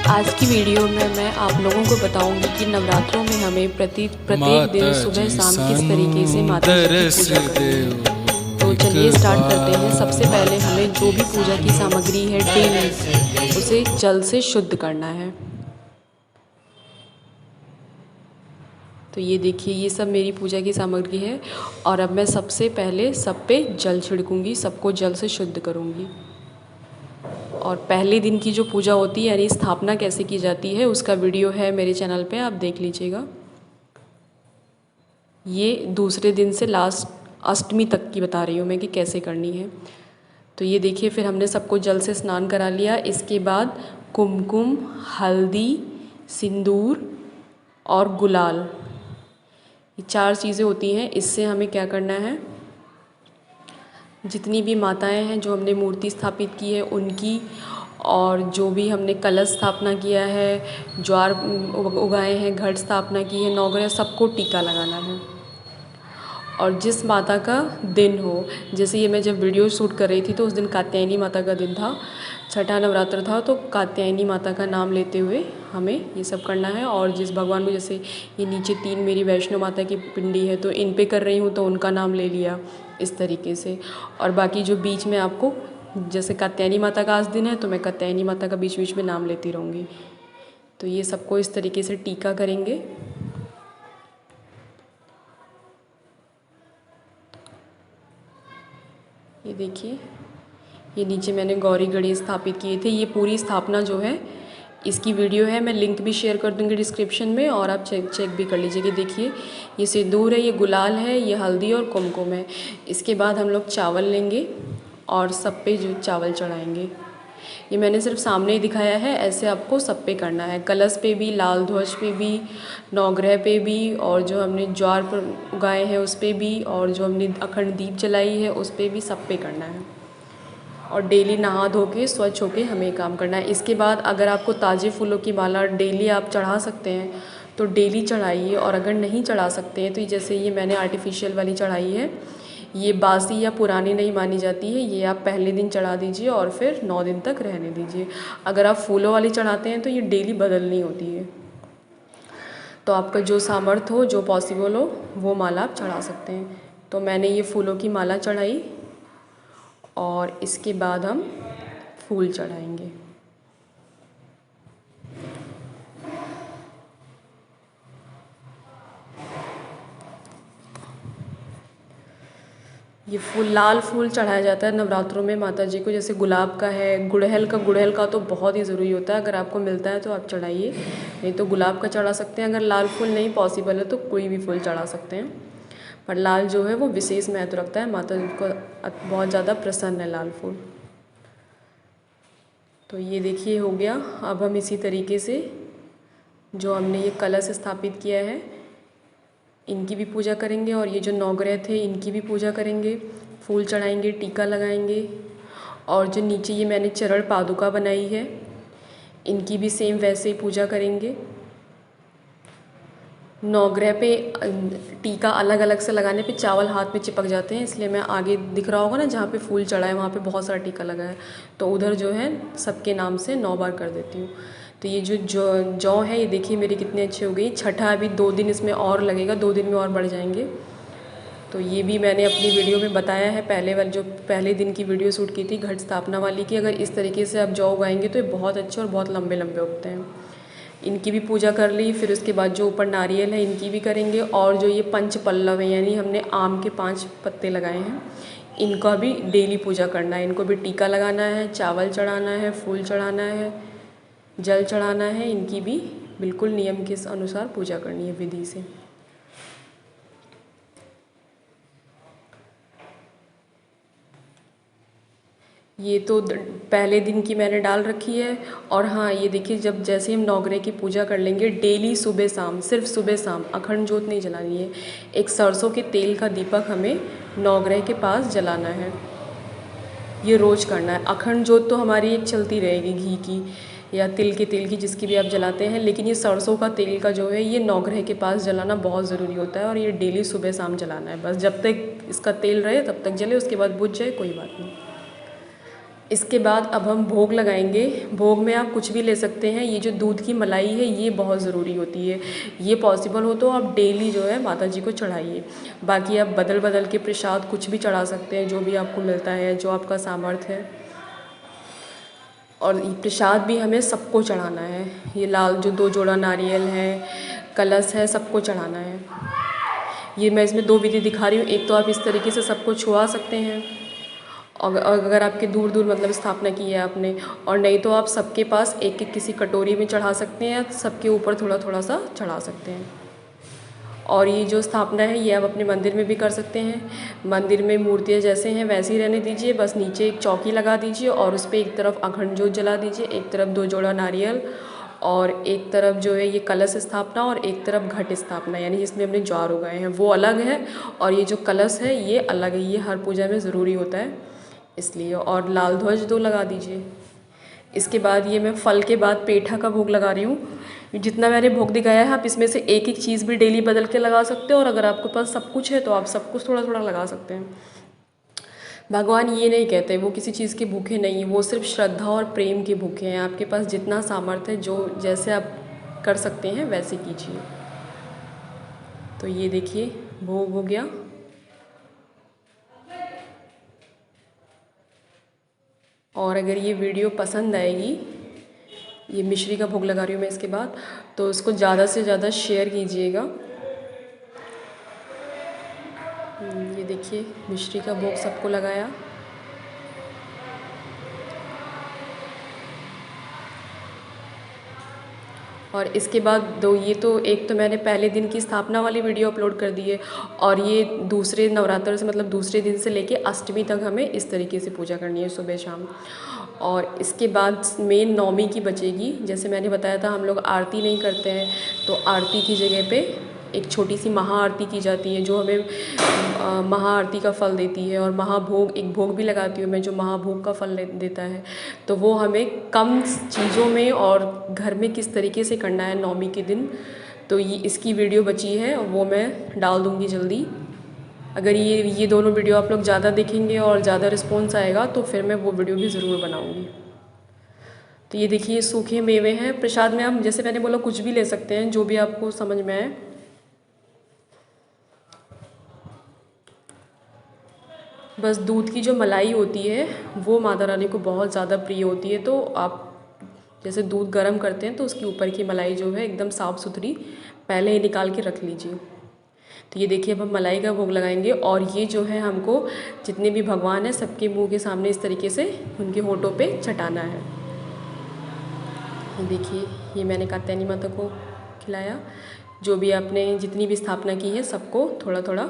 आज की वीडियो में मैं आप लोगों को बताऊंगी कि नवरात्रों में हमें प्रत्येक दिन सुबह शाम किस तरीके से माता जी की पूजा करनी है। तो चलिए स्टार्ट करते हैं। सबसे पहले हमें जो भी पूजा की सामग्री है डेली उसे जल से शुद्ध करना है। तो ये देखिए, ये सब मेरी पूजा की सामग्री है और अब मैं सबसे पहले सब पे जल छिड़कूंगी, सबको जल से शुद्ध करूंगी। और पहले दिन की जो पूजा होती है यानी स्थापना कैसे की जाती है उसका वीडियो है मेरे चैनल पे, आप देख लीजिएगा। ये दूसरे दिन से लास्ट अष्टमी तक की बता रही हूँ मैं कि कैसे करनी है। तो ये देखिए, फिर हमने सबको जल से स्नान करा लिया। इसके बाद कुमकुम, हल्दी, सिंदूर और गुलाल, ये 4 चीज़ें होती हैं। इससे हमें क्या करना है, जितनी भी माताएं हैं जो हमने मूर्ति स्थापित की है उनकी, और जो भी हमने कलश स्थापना किया है, ज्वार उगाए हैं, घट स्थापना की है, नौग्रह, सबको टीका लगाना है। और जिस माता का दिन हो, जैसे ये मैं जब वीडियो शूट कर रही थी तो उस दिन कात्यायनी माता का दिन था, छठा नवरात्र था, तो कात्यायनी माता का नाम लेते हुए हमें ये सब करना है। और जिस भगवान को, जैसे ये नीचे 3 मेरी वैष्णो माता की पिंडी है तो इन पे कर रही हूँ तो उनका नाम ले लिया इस तरीके से। और बाकी जो बीच में आपको, जैसे कात्यायनी माता का आज दिन है तो मैं कात्यायनी माता का बीच बीच में नाम लेती रहूँगी। तो ये सबको इस तरीके से टीका करेंगे। ये देखिए, ये नीचे मैंने गौरी गणेश स्थापित किए थे। ये पूरी स्थापना जो है इसकी वीडियो है, मैं लिंक भी शेयर कर दूँगी डिस्क्रिप्शन में, और आप चेक भी कर लीजिए। कि देखिए, ये सिंदूर है, ये गुलाल है, ये हल्दी और कुमकुम है। इसके बाद हम लोग चावल लेंगे और सब पे जो चावल चढ़ाएंगे। ये मैंने सिर्फ सामने ही दिखाया है, ऐसे आपको सब पे करना है। कलश पे भी, लाल ध्वज पे भी, नवग्रह पे भी, और जो हमने ज्वार पर उगाए हैं उस पे भी, और जो हमने अखंड दीप जलाई है उस पे भी, सब पे करना है। और डेली नहा धो के स्वच्छ होके हमें काम करना है। इसके बाद अगर आपको ताज़े फूलों की माला डेली आप चढ़ा सकते हैं तो डेली चढ़ाइए, और अगर नहीं चढ़ा सकते हैं तो जैसे ये मैंने आर्टिफिशियल वाली चढ़ाई है, ये बासी या पुरानी नहीं मानी जाती है, ये आप पहले दिन चढ़ा दीजिए और फिर 9 दिन तक रहने दीजिए। अगर आप फूलों वाली चढ़ाते हैं तो ये डेली बदलनी होती है। तो आपका जो सामर्थ्य हो, जो पॉसिबल हो, वो माला आप चढ़ा सकते हैं। तो मैंने ये फूलों की माला चढ़ाई और इसके बाद हम फूल चढ़ाएंगे। ये फूल, लाल फूल चढ़ाया जाता है नवरात्रों में माता जी को, जैसे गुलाब का है, गुड़हल का तो बहुत ही ज़रूरी होता है। अगर आपको मिलता है तो आप चढ़ाइए, नहीं तो गुलाब का चढ़ा सकते हैं। अगर लाल फूल नहीं पॉसिबल है तो कोई भी फूल चढ़ा सकते हैं, पर लाल जो है वो विशेष महत्व रखता है, माता जी को बहुत ज़्यादा प्रसन्न है लाल फूल। तो ये देखिए हो गया। अब हम इसी तरीके से जो हमने ये कलश स्थापित किया है इनकी भी पूजा करेंगे, और ये जो नवग्रह थे इनकी भी पूजा करेंगे, फूल चढ़ाएंगे, टीका लगाएंगे। और जो नीचे ये मैंने चरण पादुका बनाई है इनकी भी सेम वैसे ही पूजा करेंगे। नवग्रह पे टीका अलग अलग से लगाने पे चावल हाथ में चिपक जाते हैं, इसलिए मैं आगे दिख रहा होगा ना जहाँ पे फूल चढ़ा है वहाँ पे बहुत सारा टीका लगा है, तो उधर जो है सबके नाम से 9 बार कर देती हूँ। तो ये जो जौ है ये देखिए मेरी कितनी अच्छी हो गई। छठा अभी 2 दिन इसमें और लगेगा, 2 दिन में और बढ़ जाएंगे। तो ये भी मैंने अपनी वीडियो में बताया है, पहले दिन की वीडियो शूट की थी घट स्थापना वाली की। अगर इस तरीके से आप जौ उगाएंगे तो ये बहुत अच्छे और बहुत लंबे लंबे उगते हैं। इनकी भी पूजा कर ली। फिर उसके बाद जो ऊपर नारियल है इनकी भी करेंगे, और जो ये पंच पल्लव है यानी हमने आम के 5 पत्ते लगाए हैं इनका भी डेली पूजा करना है। इनको भी टीका लगाना है, चावल चढ़ाना है, फूल चढ़ाना है, जल चढ़ाना है। इनकी भी बिल्कुल नियम के अनुसार पूजा करनी है, विधि से। ये तो पहले दिन की मैंने डाल रखी है। और हाँ, ये देखिए, जब जैसे हम नवग्रह की पूजा कर लेंगे डेली सुबह शाम, सिर्फ सुबह शाम, अखंड जोत नहीं जलानी है। एक सरसों के तेल का दीपक हमें नवग्रह के पास जलाना है, ये रोज़ करना है। अखंड जोत तो हमारी एक चलती रहेगी घी की या तिल के तेल की, जिसकी भी आप जलाते हैं, लेकिन ये सरसों का तेल का जो है ये नवग्रह के पास जलाना बहुत ज़रूरी होता है, और ये डेली सुबह शाम जलाना है। बस जब तक इसका तेल रहे तब तक जले, उसके बाद बुझ जाए कोई बात नहीं। इसके बाद अब हम भोग लगाएंगे। भोग में आप कुछ भी ले सकते हैं। ये जो दूध की मलाई है ये बहुत ज़रूरी होती है। ये पॉसिबल हो तो आप डेली जो है माता जी को चढ़ाइए। बाकी आप बदल बदल के प्रसाद कुछ भी चढ़ा सकते हैं, जो भी आपको मिलता है, जो आपका सामर्थ्य है। और ये प्रसाद भी हमें सबको चढ़ाना है। ये लाल जो 2 जोड़ा नारियल है, कलश है, सबको चढ़ाना है। ये मैं इसमें 2 विधि दिखा रही हूँ। एक तो आप इस तरीके से सबको छुआ सकते हैं, और अगर आपके दूर दूर मतलब स्थापना की है आपने, और नहीं तो आप सबके पास एक एक किसी कटोरी में चढ़ा सकते हैं, सबके ऊपर थोड़ा थोड़ा सा चढ़ा सकते हैं। और ये जो स्थापना है ये आप अपने मंदिर में भी कर सकते हैं। मंदिर में मूर्तियाँ जैसे हैं वैसे ही रहने दीजिए, बस नीचे एक चौकी लगा दीजिए और उस पर एक तरफ अखंड ज्योत जला दीजिए, एक तरफ 2 जोड़ा नारियल, और एक तरफ जो है ये कलश स्थापना, और एक तरफ घट स्थापना, यानी जिसमें हमने ज्वार उगाए हैं वो अलग है, और ये जो कलश है ये अलग है। ये हर पूजा में ज़रूरी होता है इसलिए। और लाल ध्वज 2 लगा दीजिए। इसके बाद ये मैं फल के बाद पेठा का भोग लगा रही हूँ। जितना मैंने भोग दिखाया है आप इसमें से एक एक चीज़ भी डेली बदल के लगा सकते हो, और अगर आपके पास सब कुछ है तो आप सब कुछ थोड़ा थोड़ा लगा सकते हैं। भगवान ये नहीं कहते वो किसी चीज़ के भूखे नहीं, वो सिर्फ श्रद्धा और प्रेम के भूखे हैं। आपके पास जितना सामर्थ्य है, जो जैसे आप कर सकते हैं वैसे कीजिए। तो ये देखिए भोग हो गया। और अगर ये वीडियो पसंद आएगी, ये मिश्री का भोग लगा रही हूँ मैं इसके बाद, तो उसको ज़्यादा से ज़्यादा शेयर कीजिएगा। ये देखिए मिश्री का भोग सबको लगाया। और इसके बाद ये तो एक तो मैंने पहले दिन की स्थापना वाली वीडियो अपलोड कर दी है, और ये दूसरे नवरात्र से मतलब दूसरे दिन से लेके अष्टमी तक हमें इस तरीके से पूजा करनी है, सुबह शाम। और इसके बाद मेन नौमी की बचेगी। जैसे मैंने बताया था हम लोग आरती नहीं करते हैं, तो आरती की जगह पे एक छोटी सी महाआरती की जाती है, जो हमें महाआरती का फल देती है। और महाभोग, एक भोग भी लगाती हूँ मैं जो महाभोग का फल देता है। तो वो हमें कम चीज़ों में और घर में किस तरीके से करना है नौमी के दिन, तो ये इसकी वीडियो बची है, वो मैं डाल दूँगी जल्दी। अगर ये दोनों वीडियो आप लोग ज़्यादा देखेंगे और ज़्यादा रिस्पॉन्स आएगा तो फिर मैं वो वीडियो भी ज़रूर बनाऊँगी। तो ये देखिए सूखे मेवे हैं। प्रसाद में हम जैसे मैंने बोला कुछ भी ले सकते हैं, जो भी आपको समझ में आए। बस दूध की जो मलाई होती है वो माता रानी को बहुत ज़्यादा प्रिय होती है, तो आप जैसे दूध गर्म करते हैं तो उसके ऊपर की मलाई जो है एकदम साफ़ सुथरी पहले ही निकाल के रख लीजिए। तो ये देखिए अब हम मलाई का भोग लगाएंगे, और ये जो है हमको जितने भी भगवान हैं सबके मुंह के सामने इस तरीके से उनके होठों पे चटाना है। ये देखिए ये मैंने कात्यायनी माता को खिलाया। जो भी आपने जितनी भी स्थापना की है सबको थोड़ा थोड़ा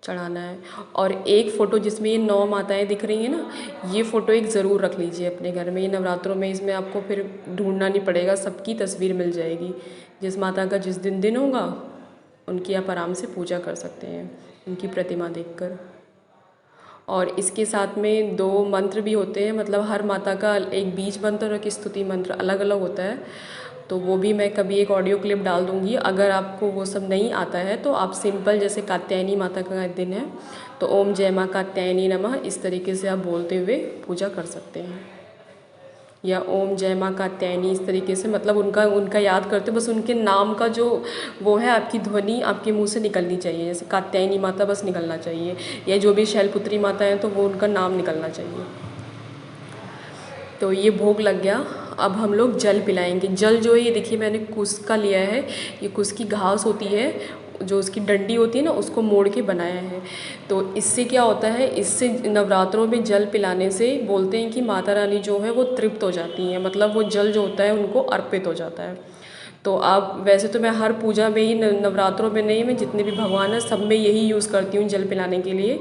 चढ़ाना है। और एक फ़ोटो जिसमें ये 9 माताएं दिख रही हैं ना, ये फ़ोटो एक ज़रूर रख लीजिए अपने घर में। ये नवरात्रों में इसमें आपको फिर ढूंढना नहीं पड़ेगा, सबकी तस्वीर मिल जाएगी। जिस माता का जिस दिन होगा उनकी आप आराम से पूजा कर सकते हैं, उनकी प्रतिमा देखकर। और इसके साथ में 2 मंत्र भी होते हैं, मतलब हर माता का एक बीज मंत्र और एक स्तुति मंत्र अलग अलग होता है। तो वो भी मैं कभी एक ऑडियो क्लिप डाल दूँगी। अगर आपको वो सब नहीं आता है तो आप सिंपल जैसे कात्यायनी माता का दिन है तो ओम जय माँ कात्यायनी नमः इस तरीके से आप बोलते हुए पूजा कर सकते हैं, या ओम जय माँ कात्यायनी इस तरीके से, मतलब उनका याद करते, बस उनके नाम का जो वो है आपकी ध्वनि आपके मुंह से निकलनी चाहिए। जैसे कात्यायनी माता बस निकलना चाहिए, या जो भी शैलपुत्री माता है तो वो उनका नाम निकलना चाहिए। तो ये भोग लग गया। अब हम लोग जल पिलाएंगे। जल जो है ये देखिए मैंने कुश का लिया है। ये कुश की घास होती है, जो उसकी डंडी होती है ना, उसको मोड़ के बनाया है। तो इससे क्या होता है, इससे नवरात्रों में जल पिलाने से बोलते हैं कि माता रानी जो है वो तृप्त हो जाती हैं, मतलब वो जल जो होता है उनको अर्पित हो जाता है। तो आप वैसे तो मैं हर पूजा में ही, नवरात्रों में नहीं, मैं जितने भी भगवान हैं सब में यही यूज़ करती हूँ जल पिलाने के लिए।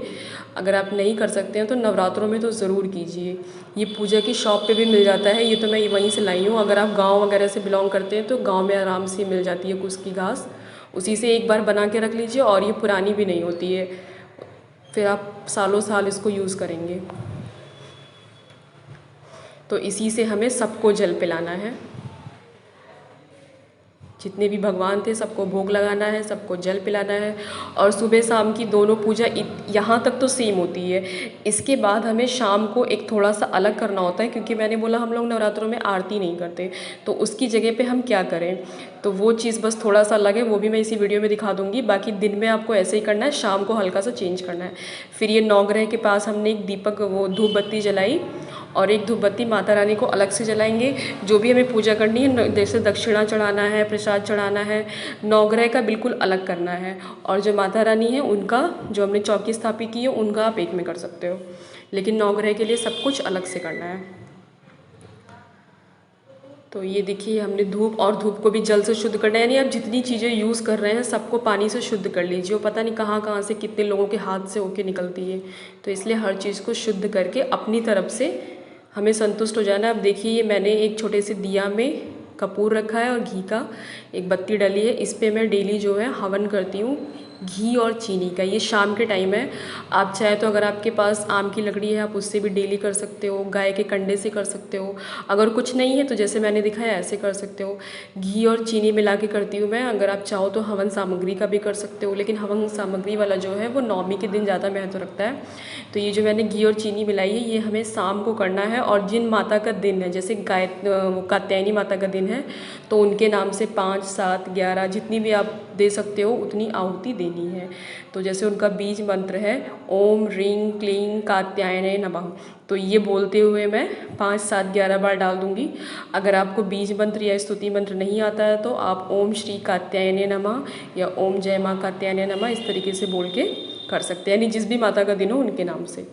अगर आप नहीं कर सकते हैं तो नवरात्रों में तो ज़रूर कीजिए। ये पूजा की शॉप पे भी मिल जाता है, ये तो मैं वहीं से लाई हूँ। अगर आप गांव वगैरह से बिलोंग करते हैं तो गांव में आराम से मिल जाती है कुश की घास। उसी से एक बार बना के रख लीजिए, और ये पुरानी भी नहीं होती है, फिर आप सालों साल इसको यूज़ करेंगे। तो इसी से हमें सबको जल पिलाना है। जितने भी भगवान थे सबको भोग लगाना है, सबको जल पिलाना है। और सुबह शाम की दोनों पूजा यहाँ तक तो सेम होती है। इसके बाद हमें शाम को एक थोड़ा सा अलग करना होता है, क्योंकि मैंने बोला हम लोग नवरात्रों में आरती नहीं करते, तो उसकी जगह पे हम क्या करें, तो वो चीज़ बस थोड़ा सा अलग है, वो भी मैं इसी वीडियो में दिखा दूँगी। बाकी दिन में आपको ऐसे ही करना है, शाम को हल्का सा चेंज करना है। फिर ये नवग्रह के पास हमने एक दीपक वो धूप बत्ती जलाई और एक धूप बत्ती माता रानी को अलग से जलाएंगे। जो भी हमें पूजा करनी है, जैसे दक्षिणा चढ़ाना है, प्रसाद चढ़ाना है, नवग्रह का बिल्कुल अलग करना है। और जो माता रानी है उनका, जो हमने चौकी स्थापित की है, उनका आप एक में कर सकते हो, लेकिन नवग्रह के लिए सब कुछ अलग से करना है। तो ये देखिए हमने धूप, और धूप को भी जल से शुद्ध करना है, यानी आप जितनी चीज़ें यूज़ कर रहे हैं सबको पानी से शुद्ध कर लीजिए। वो पता नहीं कहाँ कहाँ से कितने लोगों के हाथ से होके निकलती है, तो इसलिए हर चीज़ को शुद्ध करके अपनी तरफ से हमें संतुष्ट हो जाना। अब देखिए ये मैंने एक छोटे से दिया में कपूर रखा है और घी का एक बत्ती डाली है। इस पे मैं डेली जो है हवन करती हूँ घी और चीनी का। ये शाम के टाइम है। आप चाहे तो अगर आपके पास आम की लकड़ी है आप उससे भी डेली कर सकते हो, गाय के कंडे से कर सकते हो। अगर कुछ नहीं है तो जैसे मैंने दिखाया ऐसे कर सकते हो। घी और चीनी मिला के करती हूँ मैं। अगर आप चाहो तो हवन सामग्री का भी कर सकते हो, लेकिन हवन सामग्री वाला जो है वो नवमी के दिन ज़्यादा महत्व रखता है। तो ये जो मैंने घी और चीनी मिलाई है ये हमें शाम को करना है। और जिन माता का दिन है, जैसे कात्यायनी माता का दिन है, तो उनके नाम से 5, 7, 11 जितनी भी आप दे सकते हो उतनी आहुति देनी है। तो जैसे उनका बीज मंत्र है ओम ह्रीं क्लीं कात्यायने नमः, तो ये बोलते हुए मैं 5, 7, 11 बार डाल दूंगी। अगर आपको बीज मंत्र या स्तुति मंत्र नहीं आता है तो आप ओम श्री कात्यायने नमः या ओम जय माँ कात्यायने नमः इस तरीके से बोल के कर सकते हैं, यानी जिस भी माता का दिन हो उनके नाम से।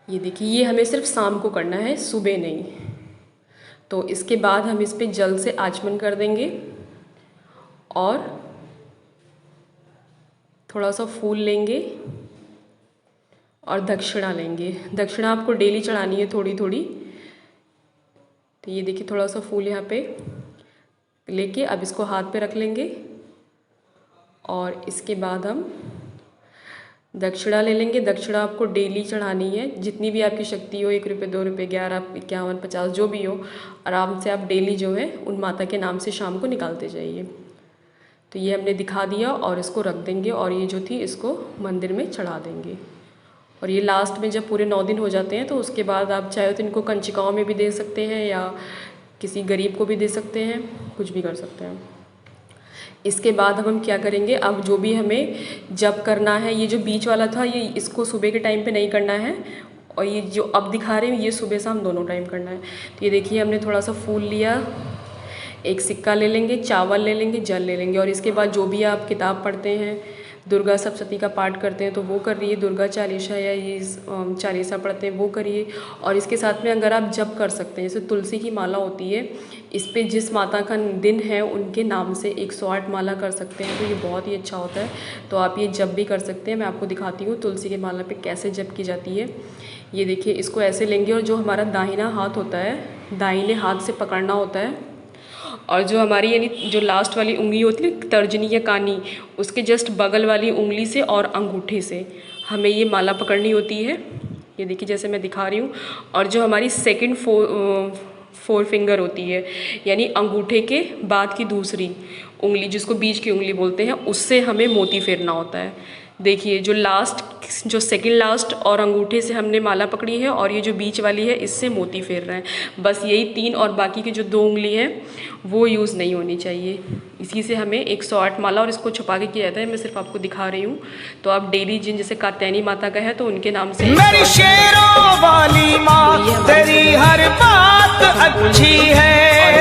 ये देखिए ये हमें सिर्फ शाम को करना है, सुबह नहीं। तो इसके बाद हम इस पे जल से आचमन कर देंगे और थोड़ा सा फूल लेंगे और दक्षिणा लेंगे। दक्षिणा आपको डेली चढ़ानी है थोड़ी थोड़ी। तो ये देखिए थोड़ा सा फूल यहाँ पे लेके अब इसको हाथ पे रख लेंगे और इसके बाद हम दक्षिणा ले लेंगे। दक्षिणा आपको डेली चढ़ानी है, जितनी भी आपकी शक्ति हो, 1 रुपये, 2 रुपये, 11, 51, 50 जो भी हो, आराम से आप डेली जो है उन माता के नाम से शाम को निकालते जाइए। तो ये हमने दिखा दिया और इसको रख देंगे और ये जो थी इसको मंदिर में चढ़ा देंगे। और ये लास्ट में जब पूरे 9 दिन हो जाते हैं तो उसके बाद आप चाहे तो इनको कंचिकाओं में भी दे सकते हैं या किसी गरीब को भी दे सकते हैं, कुछ भी कर सकते हैं। इसके बाद हम क्या करेंगे, अब जो भी हमें जप करना है, ये जो बीच वाला था ये इसको सुबह के टाइम पे नहीं करना है, और ये जो अब दिखा रहे हैं ये सुबह शाम दोनों टाइम करना है। तो ये देखिए हमने थोड़ा सा फूल लिया, एक सिक्का ले लेंगे, चावल ले लेंगे, जल ले लेंगे। और इसके बाद जो भी आप किताब पढ़ते हैं, दुर्गा सप्तशती का पाठ करते हैं तो वो करिए, दुर्गा चालीसा या ये चालीसा पढ़ते हैं वो करिए। और इसके साथ में अगर आप जप कर सकते हैं, जैसे तुलसी की माला होती है, इस पे जिस माता का दिन है उनके नाम से 108 माला कर सकते हैं, तो ये बहुत ही अच्छा होता है। तो आप ये जप भी कर सकते हैं। मैं आपको दिखाती हूँ तुलसी की माला पे कैसे जप की जाती है। ये देखिए इसको ऐसे लेंगे और जो हमारा दाहिना हाथ होता है, दाहिने हाथ से पकड़ना होता है, और जो हमारी यानी जो लास्ट वाली उंगली होती है तर्जनी या कानी, उसके जस्ट बगल वाली उंगली से और अंगूठे से हमें ये माला पकड़नी होती है। ये देखिए जैसे मैं दिखा रही हूँ। और जो हमारी सेकंड फोर फिंगर होती है, यानी अंगूठे के बाद की दूसरी उंगली जिसको बीच की उंगली बोलते हैं, उससे हमें मोती फेरना होता है। देखिए जो सेकंड लास्ट और अंगूठे से हमने माला पकड़ी है और ये जो बीच वाली है इससे मोती फेर रहे हैं। बस यही 3 और बाकी की जो 2 उंगली है वो यूज़ नहीं होनी चाहिए। इसी से हमें 108 माला, और इसको छुपा के किया जाता है, मैं सिर्फ आपको दिखा रही हूँ। तो आप डेली जिन जैसे कात्यायनी माता का है तो उनके नाम से मेरी शेरों वाली माँ तेरी हर बात अच्छी है।